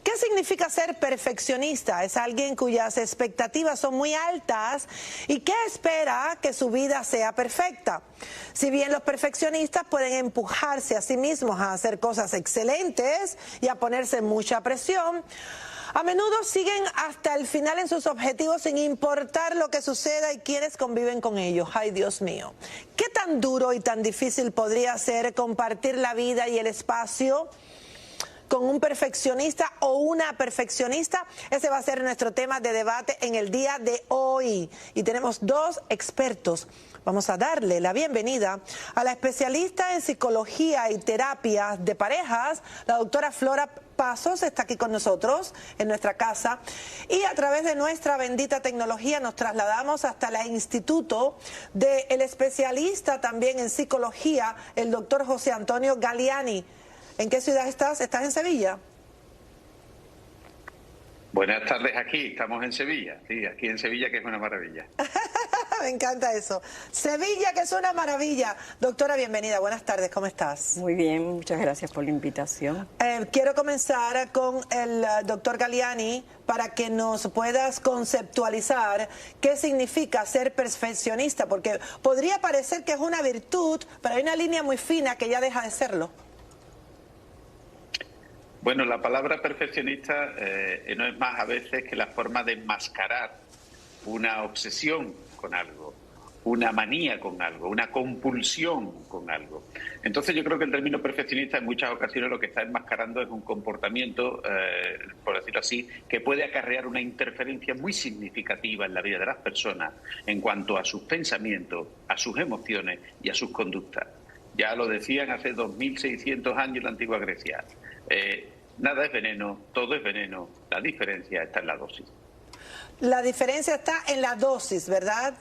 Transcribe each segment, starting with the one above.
¿Qué significa ser perfeccionista? Es alguien cuyas expectativas son muy altas y que espera que su vida sea perfecta. Si bien los perfeccionistas pueden empujarse a sí mismos a hacer cosas excelentes y a ponerse mucha presión, a menudo siguen hasta el final en sus objetivos sin importar lo que suceda y quienes conviven con ellos. ¡Ay, Dios mío! ¿Qué tan duro y tan difícil podría ser compartir la vida y el espacio con un perfeccionista o una perfeccionista? Ese va a ser nuestro tema de debate en el día de hoy. Y tenemos dos expertos. Vamos a darle la bienvenida a la especialista en psicología y terapia de parejas, la doctora Flora Pazos, está aquí con nosotros en nuestra casa, y a través de nuestra bendita tecnología nos trasladamos hasta el instituto del especialista también en psicología, el doctor José Antonio Galiani. ¿En qué ciudad estás? ¿Estás en Sevilla? Buenas tardes, aquí estamos en Sevilla, sí, aquí en Sevilla, que es una maravilla. Me encanta eso. Sevilla, que es una maravilla. Doctora, bienvenida, buenas tardes, ¿cómo estás? Muy bien, muchas gracias por la invitación. Quiero comenzar con el doctor Galiani para que nos puedas conceptualizar qué significa ser perfeccionista, porque podría parecer que es una virtud, pero hay una línea muy fina que ya deja de serlo. Bueno, la palabra perfeccionista no es más a veces que la forma de enmascarar una obsesión con algo, una manía con algo, una compulsión con algo. Entonces yo creo que el término perfeccionista en muchas ocasiones lo que está enmascarando es un comportamiento, por decirlo así, que puede acarrear una interferencia muy significativa en la vida de las personas en cuanto a sus pensamientos, a sus emociones y a sus conductas. Ya lo decían hace 2600 años en la antigua Grecia. Nada es veneno, todo es veneno, la diferencia está en la dosis. La diferencia está en la dosis, ¿verdad?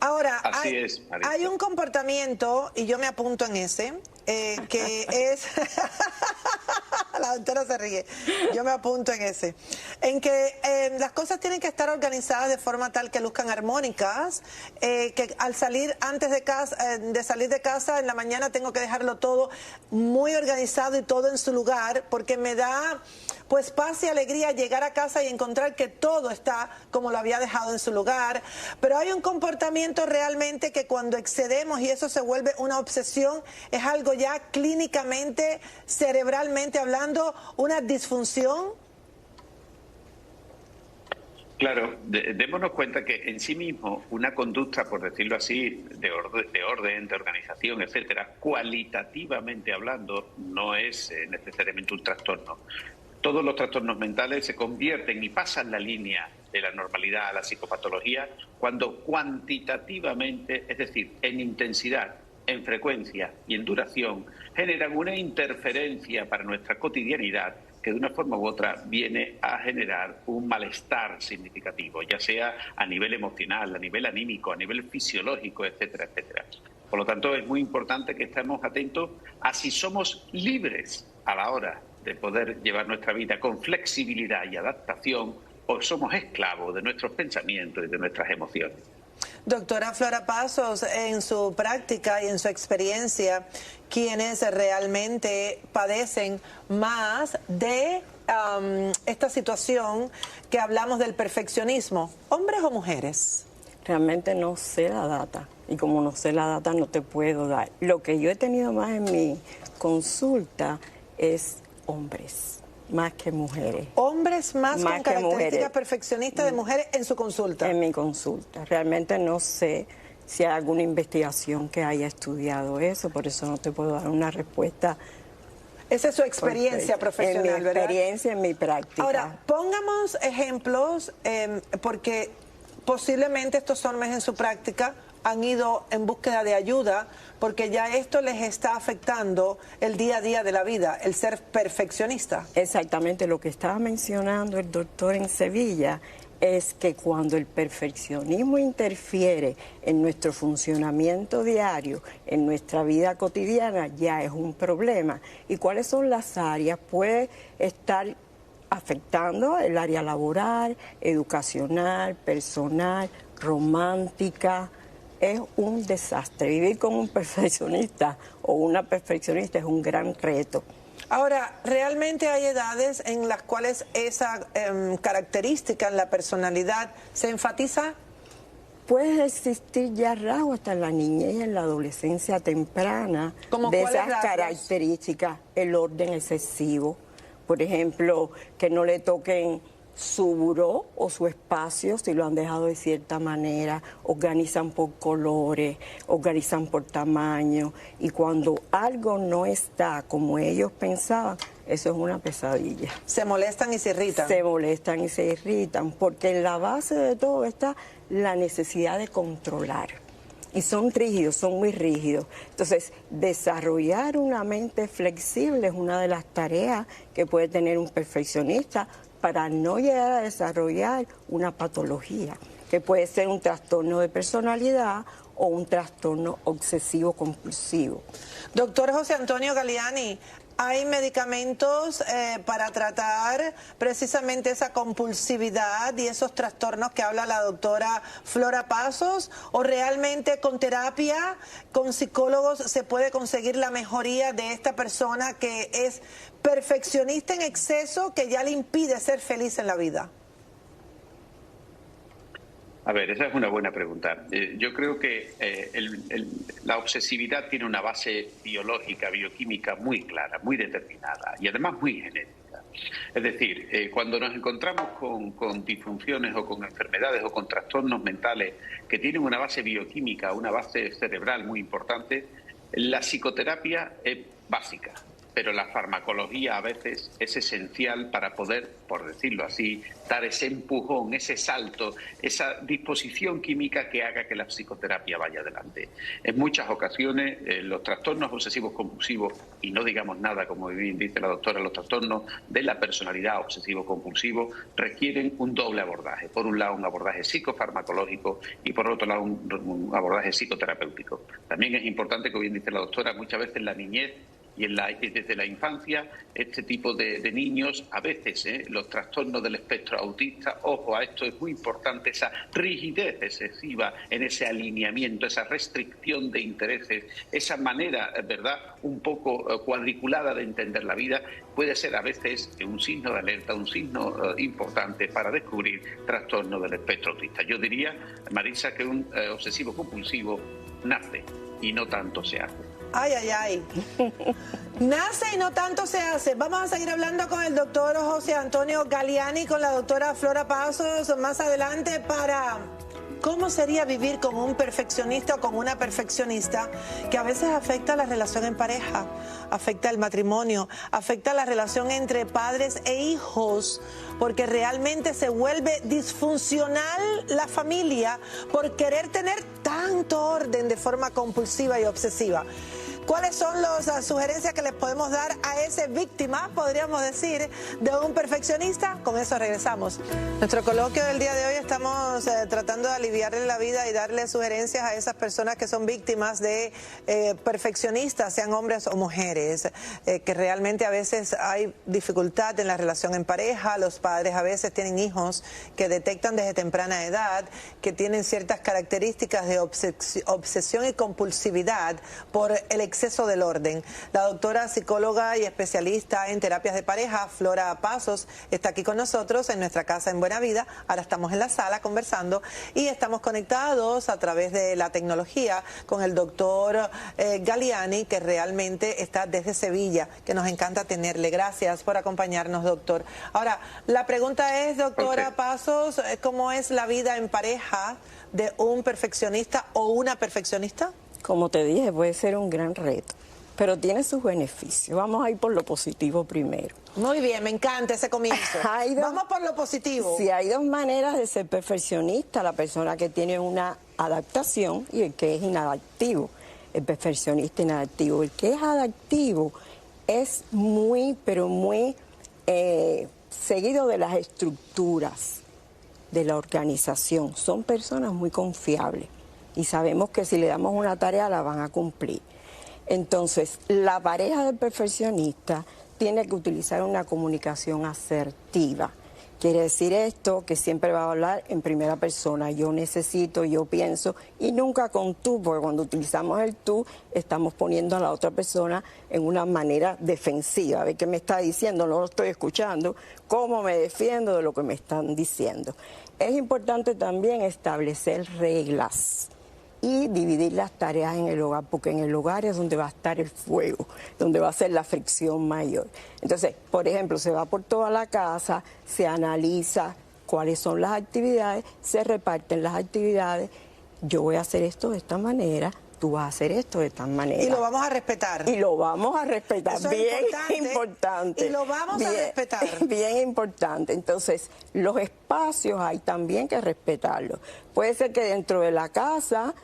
Ahora, hay un comportamiento, y yo me apunto en ese, que es... La doctora se ríe. Yo me apunto en ese. En que las cosas tienen que estar organizadas de forma tal que luzcan armónicas, que al salir antes de casa, de salir de casa en la mañana tengo que dejarlo todo muy organizado y todo en su lugar, porque me da pues paz y alegría llegar a casa y encontrar que todo está como lo había dejado en su lugar. Pero hay un comportamiento realmente que cuando excedemos y eso se vuelve una obsesión, es algo ya clínicamente, cerebralmente hablando, una disfunción. Claro, démonos cuenta que en sí mismo una conducta, por decirlo así, de orden, de organización, etcétera, cualitativamente hablando, no es necesariamente un trastorno. Todos los trastornos mentales se convierten y pasan la línea de la normalidad a la psicopatología cuando cuantitativamente, es decir, en intensidad, en frecuencia y en duración, generan una interferencia para nuestra cotidianidad que de una forma u otra viene a generar un malestar significativo, ya sea a nivel emocional, a nivel anímico, a nivel fisiológico, etcétera, etcétera. Por lo tanto, es muy importante que estemos atentos a si somos libres a la hora de poder llevar nuestra vida con flexibilidad y adaptación, o somos esclavos de nuestros pensamientos y de nuestras emociones. Doctora Flora Pazos, en su práctica y en su experiencia, ¿quiénes realmente padecen más de esta situación que hablamos del perfeccionismo, hombres o mujeres? Realmente no sé la data, y como no sé la data no te puedo dar. Lo que yo he tenido más en mi consulta es hombres, más que mujeres. ¿Hombres más con características perfeccionistas de mujeres en su consulta? En mi consulta. Realmente no sé si hay alguna investigación que haya estudiado eso, por eso no te puedo dar una respuesta. Esa es su experiencia profesional, ¿verdad? En mi experiencia, en mi práctica. Ahora, pongamos ejemplos, porque posiblemente estos hombres en su práctica han ido en búsqueda de ayuda porque ya esto les está afectando el día a día de la vida, el ser perfeccionista. Exactamente, lo que estaba mencionando el doctor en Sevilla es que cuando el perfeccionismo interfiere en nuestro funcionamiento diario, en nuestra vida cotidiana, ya es un problema. ¿Y cuáles son las áreas? Puede estar afectando el área laboral, educacional, personal, romántica. Es un desastre. Vivir con un perfeccionista o una perfeccionista es un gran reto. Ahora, ¿realmente hay edades en las cuales esa característica en la personalidad se enfatiza? Puede existir ya rasgos hasta en la niñez y en la adolescencia temprana de esas características, el orden excesivo, por ejemplo, que no le toquen su buró o su espacio si lo han dejado de cierta manera, organizan por colores, organizan por tamaño, y cuando algo no está como ellos pensaban, eso es una pesadilla. Se molestan y se irritan. Se molestan y se irritan, porque en la base de todo está la necesidad de controlar. Y son rígidos, son muy rígidos. Entonces, desarrollar una mente flexible es una de las tareas que puede tener un perfeccionista para no llegar a desarrollar una patología, que puede ser un trastorno de personalidad o un trastorno obsesivo-compulsivo. Doctor José Antonio Galiani, ¿hay medicamentos para tratar precisamente esa compulsividad y esos trastornos que habla la doctora Flora Pasos? ¿O realmente con terapia, con psicólogos, se puede conseguir la mejoría de esta persona que es perfeccionista en exceso, que ya le impide ser feliz en la vida? A ver, esa es una buena pregunta. Yo creo que la obsesividad tiene una base biológica, bioquímica muy clara, muy determinada y además muy genética. Es decir, cuando nos encontramos con disfunciones o con enfermedades o con trastornos mentales que tienen una base bioquímica, una base cerebral muy importante, la psicoterapia es básica. Pero la farmacología a veces es esencial para poder, por decirlo así, dar ese empujón, ese salto, esa disposición química que haga que la psicoterapia vaya adelante. En muchas ocasiones los trastornos obsesivos compulsivos, y no digamos nada, como bien dice la doctora, los trastornos de la personalidad obsesivo-compulsivo requieren un doble abordaje. Por un lado, un abordaje psicofarmacológico y por otro lado, un abordaje psicoterapéutico. También es importante, como bien dice la doctora, muchas veces la niñez y desde la infancia, este tipo de niños, a veces los trastornos del espectro autista, ojo a esto, es muy importante esa rigidez excesiva en ese alineamiento, esa restricción de intereses, esa manera, ¿verdad?, un poco cuadriculada de entender la vida, puede ser a veces un signo de alerta, un signo importante para descubrir trastornos del espectro autista. Yo diría, Marisa, que un obsesivo compulsivo nace y no tanto se hace. Ay, ay, ay. Nace y no tanto se hace. Vamos a seguir hablando con el doctor José Antonio Galiani, con la doctora Flora Pasos más adelante para cómo sería vivir con un perfeccionista o con una perfeccionista que a veces afecta la relación en pareja, afecta el matrimonio, afecta la relación entre padres e hijos, porque realmente se vuelve disfuncional la familia por querer tener tanto orden de forma compulsiva y obsesiva. ¿Cuáles son las sugerencias que les podemos dar a esa víctima, podríamos decir, de un perfeccionista? Con eso regresamos. Nuestro coloquio del día de hoy estamos tratando de aliviarle la vida y darle sugerencias a esas personas que son víctimas de perfeccionistas, sean hombres o mujeres, que realmente a veces hay dificultad en la relación en pareja. Los padres a veces tienen hijos que detectan desde temprana edad que tienen ciertas características de obsesión y compulsividad por el exceso del orden. La doctora psicóloga y especialista en terapias de pareja, Flora Pasos, está aquí con nosotros en nuestra casa en Buena Vida. Ahora estamos en la sala conversando y estamos conectados a través de la tecnología con el doctor Galiani, que realmente está desde Sevilla, que nos encanta tenerle. Gracias por acompañarnos, doctor. Ahora, la pregunta es, doctora Pasos, ¿cómo es la vida en pareja de un perfeccionista o una perfeccionista? Como te dije, puede ser un gran reto, pero tiene sus beneficios. Vamos a ir por lo positivo primero. Muy bien, me encanta ese comienzo. Vamos por lo positivo. Sí, hay dos maneras de ser perfeccionista: la persona que tiene una adaptación y el que es inadaptivo. El perfeccionista inadaptivo. El que es adaptivo es muy, pero muy seguido de las estructuras de la organización. Son personas muy confiables y sabemos que si le damos una tarea la van a cumplir. Entonces, la pareja del perfeccionista tiene que utilizar una comunicación asertiva Quiere decir esto que siempre va a hablar en primera persona. Yo necesito, yo pienso, y nunca con tú, porque cuando utilizamos el tú, estamos poniendo a la otra persona en una manera defensiva. A ver qué me está diciendo, no lo estoy escuchando, cómo me defiendo de lo que me están diciendo. Es importante también establecer reglas y dividir las tareas en el hogar, porque en el hogar es donde va a estar el fuego, donde va a ser la fricción mayor. Entonces, por ejemplo, se va por toda la casa, se analiza cuáles son las actividades, se reparten las actividades. Yo voy a hacer esto de esta manera, tú vas a hacer esto de esta manera. Y lo vamos a respetar. Y lo vamos a respetar. Eso bien es importante. Y lo vamos a respetar. Bien importante. Entonces, los espacios hay también que respetarlos. Puede ser que dentro de la casa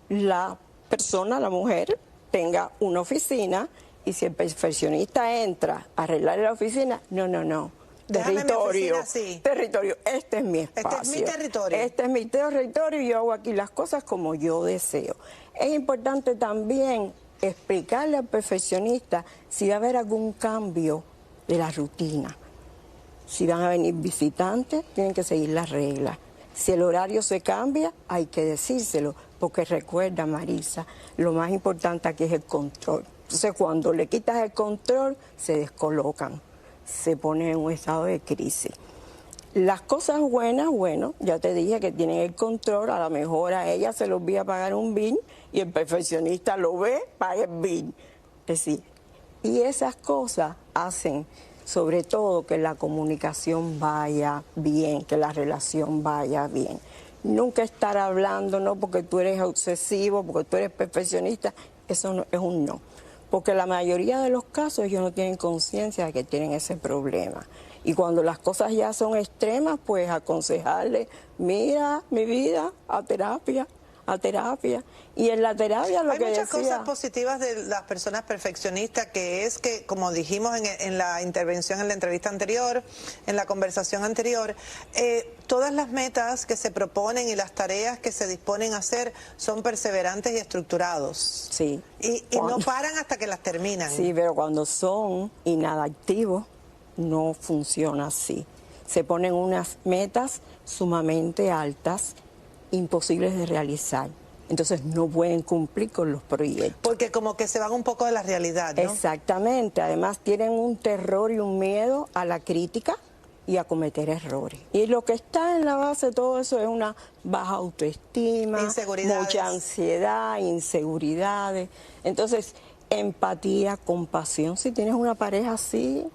la persona, la mujer, tenga una oficina y si el perfeccionista entra a arreglar la oficina, no. Territorio, territorio, este es mi espacio. Este es mi territorio. Este es mi territorio y yo hago aquí las cosas como yo deseo. Es importante también explicarle al perfeccionista si va a haber algún cambio de la rutina. Si van a venir visitantes, tienen que seguir las reglas. Si el horario se cambia, hay que decírselo, porque recuerda, Marisa, lo más importante aquí es el control. Entonces, cuando le quitas el control, se descolocan, se ponen en un estado de crisis. Las cosas buenas, bueno, ya te dije que tienen el control, a lo mejor a ella se le olvida pagar un bill y el perfeccionista lo ve, paga el bill. Es decir, y esas cosas hacen sobre todo que la comunicación vaya bien, que la relación vaya bien. Nunca estar hablando, no porque tú eres obsesivo, porque tú eres perfeccionista, eso no, es un no. Porque la mayoría de los casos ellos no tienen conciencia de que tienen ese problema. Y cuando las cosas ya son extremas, pues aconsejarle, mira, mi vida, a terapia. Y en la terapia lo que decía... Hay muchas cosas positivas de las personas perfeccionistas, que es que, como dijimos en la intervención, en la entrevista anterior, en la conversación anterior, todas las metas que se proponen y las tareas que se disponen a hacer son perseverantes y estructurados. Sí. Y no paran hasta que las terminan. Sí, pero cuando son inadaptivos, no funciona así. Se ponen unas metas sumamente altas, imposibles de realizar. Entonces no pueden cumplir con los proyectos. Porque como que se van un poco de la realidad, ¿no? Exactamente. Además tienen un terror y un miedo a la crítica y a cometer errores. Y lo que está en la base de todo eso es una baja autoestima, mucha ansiedad, inseguridades. Entonces, empatía, compasión. Si tienes una pareja así...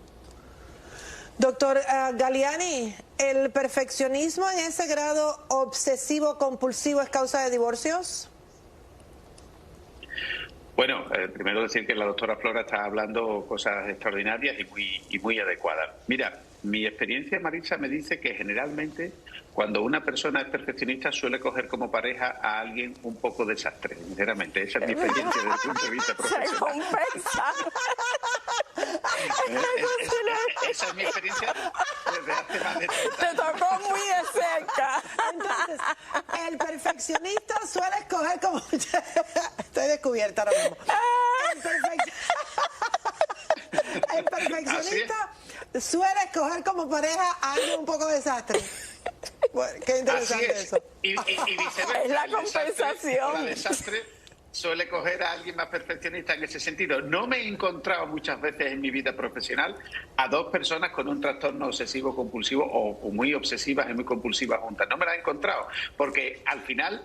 Doctor Galiani, ¿el perfeccionismo en ese grado obsesivo-compulsivo es causa de divorcios? Bueno, primero decir que la doctora Flora está hablando cosas extraordinarias y muy adecuadas. Mira, mi experiencia, Marisa, me dice que generalmente cuando una persona es perfeccionista suele coger como pareja a alguien un poco desastre, sinceramente. Esa es mi experiencia desde el punto de vista profesional. Esa es mi experiencia desde hace más de 30 años. Te tocó muy de cerca. Entonces, el perfeccionista suele escoger como... Estoy descubierta ahora mismo. El perfeccionista suele escoger como pareja a alguien un poco desastre. Bueno, qué interesante eso. Y viceversa. Es la compensación. La desastre suele coger a alguien más perfeccionista en ese sentido. No me he encontrado muchas veces en mi vida profesional a dos personas con un trastorno obsesivo compulsivo o muy obsesivas y muy compulsivas juntas. No me las he encontrado, porque al final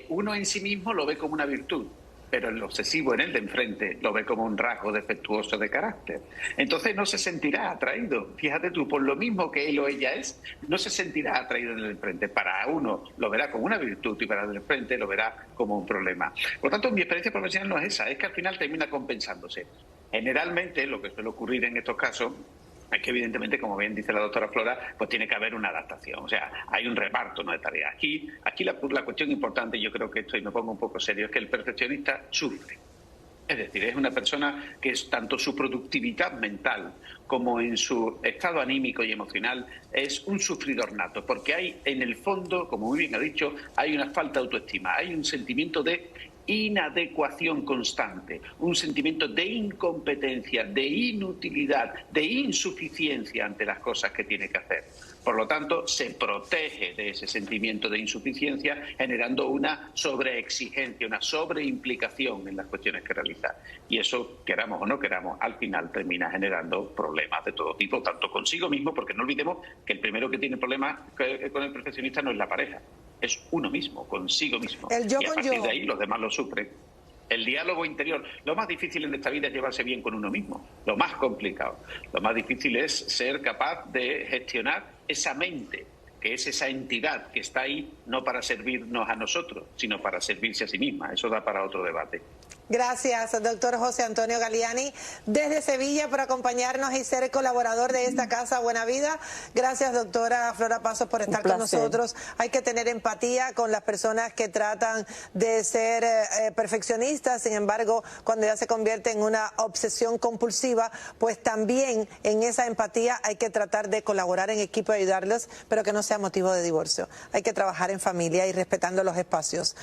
uno en sí mismo lo ve como una virtud, pero el obsesivo en el de enfrente lo ve como un rasgo defectuoso de carácter. Entonces no se sentirá atraído. Fíjate tú, por lo mismo que él o ella es, no se sentirá atraído en el de enfrente. Para uno lo verá como una virtud y para el de enfrente lo verá como un problema. Por tanto, mi experiencia profesional no es esa, es que al final termina compensándose. Generalmente, lo que suele ocurrir en estos casos es que evidentemente, como bien dice la doctora Flora, pues tiene que haber una adaptación. O sea, hay un reparto, ¿no?, de tareas. Aquí la cuestión importante, yo creo que esto, y me pongo un poco serio, es que el perfeccionista sufre. Es decir, es una persona que es tanto su productividad mental como en su estado anímico y emocional es un sufridor nato, porque hay en el fondo, como muy bien ha dicho, hay una falta de autoestima, hay un sentimiento de inadecuación constante, un sentimiento de incompetencia, de inutilidad, de insuficiencia ante las cosas que tiene que hacer. Por lo tanto, se protege de ese sentimiento de insuficiencia generando una sobreexigencia, una sobreimplicación en las cuestiones que realiza. Y eso, queramos o no queramos, al final termina generando problemas de todo tipo, tanto consigo mismo, porque no olvidemos que el primero que tiene problemas con el perfeccionista no es la pareja, es uno mismo, consigo mismo. El yo y a con partir yo. de ahí los demás lo sufren. El diálogo interior. Lo más difícil en esta vida es llevarse bien con uno mismo. Lo más complicado. Lo más difícil es ser capaz de gestionar esa mente, que es esa entidad que está ahí no para servirnos a nosotros, sino para servirse a sí misma. Eso da para otro debate. Gracias, doctor José Antonio Galiani, desde Sevilla, por acompañarnos y ser colaborador de esta Casa Buena Vida. Gracias, doctora Flora Pasos, por estar con nosotros. Hay que tener empatía con las personas que tratan de ser perfeccionistas. Sin embargo, cuando ya se convierte en una obsesión compulsiva, pues también en esa empatía hay que tratar de colaborar en equipo y ayudarlos, pero que no sea motivo de divorcio. Hay que trabajar en familia y respetando los espacios.